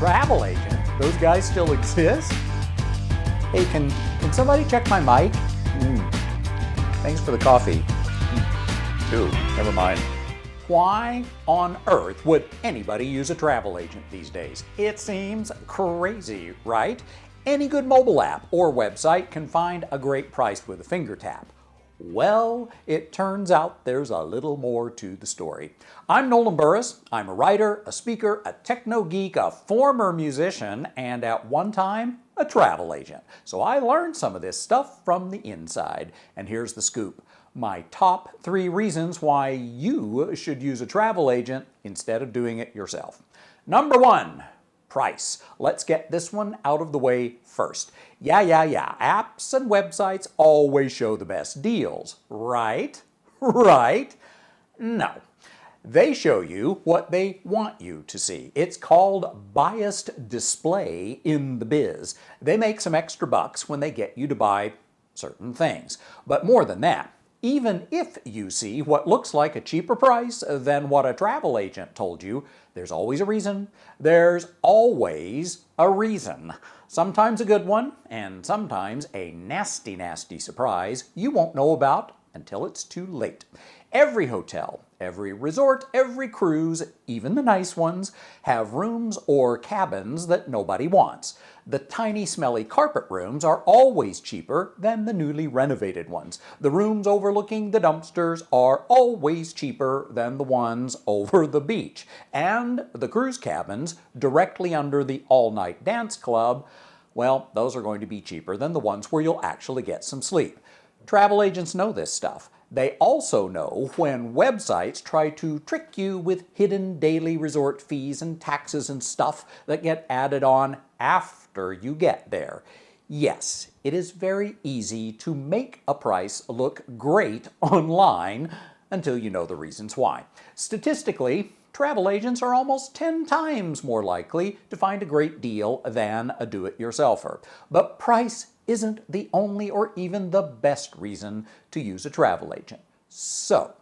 Travel agent? Those guys still exist? Hey, can somebody check my mic? Thanks for the coffee. Ooh, never mind. Why on earth would anybody use a travel agent these days? It seems crazy, right? Any good mobile app or website can find a great price with a finger tap. Well, it turns out there's a little more to the story. I'm Nolan Burris. I'm a writer, a speaker, a techno geek, a former musician, and at one time, a travel agent. So I learned some of this stuff from the inside. And here's the scoop. My top 3 reasons why you should use a travel agent instead of doing it yourself. Number 1. Price. Let's get this one out of the way first. Yeah. Apps and websites always show the best deals, right? Right? No. They show you what they want you to see. It's called biased display in the biz. They make some extra bucks when they get you to buy certain things. But more than that, even if you see what looks like a cheaper price than what a travel agent told you, there's always a reason. There's always a reason. Sometimes a good one, and sometimes a nasty, nasty surprise you won't know about until it's too late. Every hotel, every resort, every cruise, even the nice ones, have rooms or cabins that nobody wants. The tiny, smelly carpet rooms are always cheaper than the newly renovated ones. The rooms overlooking the dumpsters are always cheaper than the ones over the beach. And the cruise cabins directly under the all-night dance club, well, those are going to be cheaper than the ones where you'll actually get some sleep. Travel agents know this stuff. They also know when websites try to trick you with hidden daily resort fees and taxes and stuff that get added on after you get there. Yes, it is very easy to make a price look great online until you know the reasons why. Statistically, travel agents are almost 10 times more likely to find a great deal than a do-it-yourselfer. But price isn't the only or even the best reason to use a travel agent. So,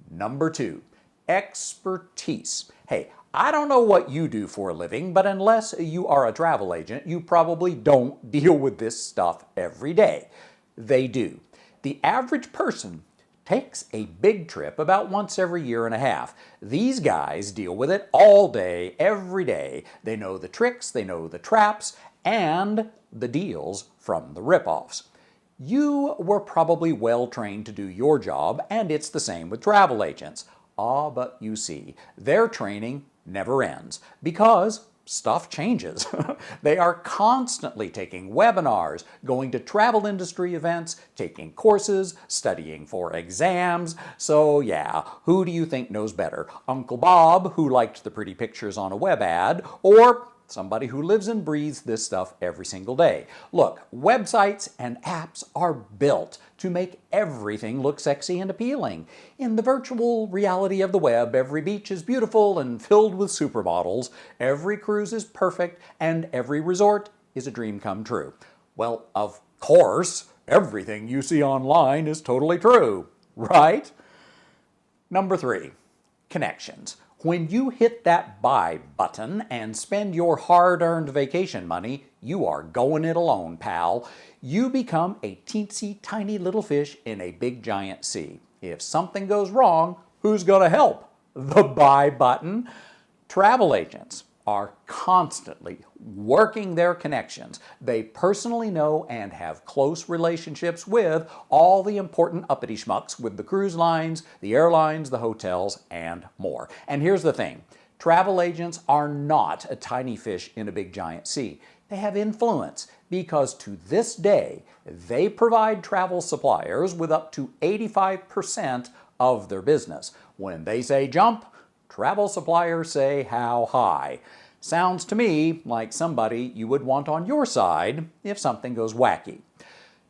number 2, expertise. Hey, I don't know what you do for a living, but unless you are a travel agent, you probably don't deal with this stuff every day. They do. The average person takes a big trip about once every year and a half. These guys deal with it all day, every day. They know the tricks, they know the traps, and the deals from the ripoffs. You were probably well trained to do your job, and it's the same with travel agents. But you see, their training never ends because stuff changes. They are constantly taking webinars, going to travel industry events, taking courses, studying for exams. So yeah, who do you think knows better? Uncle Bob, who liked the pretty pictures on a web ad, or somebody who lives and breathes this stuff every single day? Look, websites and apps are built to make everything look sexy and appealing. In the virtual reality of the web, every beach is beautiful and filled with supermodels, every cruise is perfect, and every resort is a dream come true. Well, of course, everything you see online is totally true, right? Number 3, connections. When you hit that buy button and spend your hard-earned vacation money, you are going it alone, pal. You become a teensy tiny little fish in a big giant sea. If something goes wrong, who's going to help? The buy button. Travel agents are constantly working their connections. They personally know and have close relationships with all the important uppity schmucks with the cruise lines, the airlines, the hotels, and more. And here's the thing. Travel agents are not a tiny fish in a big giant sea. They have influence because to this day, they provide travel suppliers with up to 85% of their business. When they say jump, travel suppliers say how high. Sounds to me like somebody you would want on your side if something goes wacky.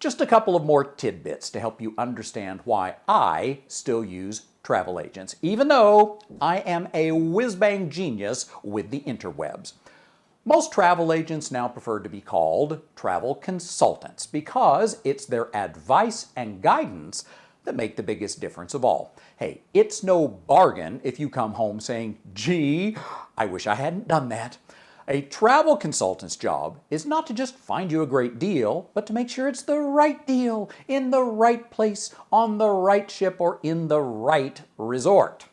Just a couple of more tidbits to help you understand why I still use travel agents, even though I am a whiz-bang genius with the interwebs. Most travel agents now prefer to be called travel consultants because it's their advice and guidance that make the biggest difference of all. Hey, it's no bargain if you come home saying, gee, I wish I hadn't done that. A travel consultant's job is not to just find you a great deal, but to make sure it's the right deal, in the right place, on the right ship, or in the right resort.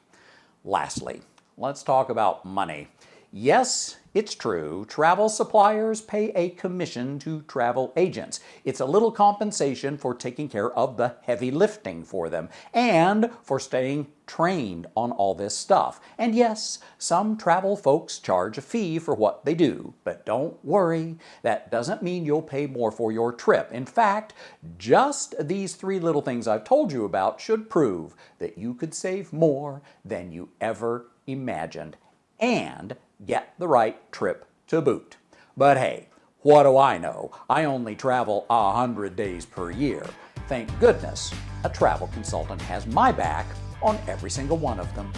Lastly, let's talk about money. Yes, it's true, travel suppliers pay a commission to travel agents. It's a little compensation for taking care of the heavy lifting for them and for staying trained on all this stuff. And yes, some travel folks charge a fee for what they do, but don't worry, that doesn't mean you'll pay more for your trip. In fact, just these 3 little things I've told you about should prove that you could save more than you ever imagined and get the right trip to boot. But hey, what do I know? I only travel 100 days per year. Thank goodness a travel consultant has my back on every single one of them.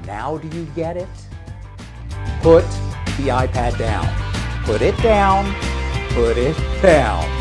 Now do you get it? Put the iPad down. Put it down. Put it down.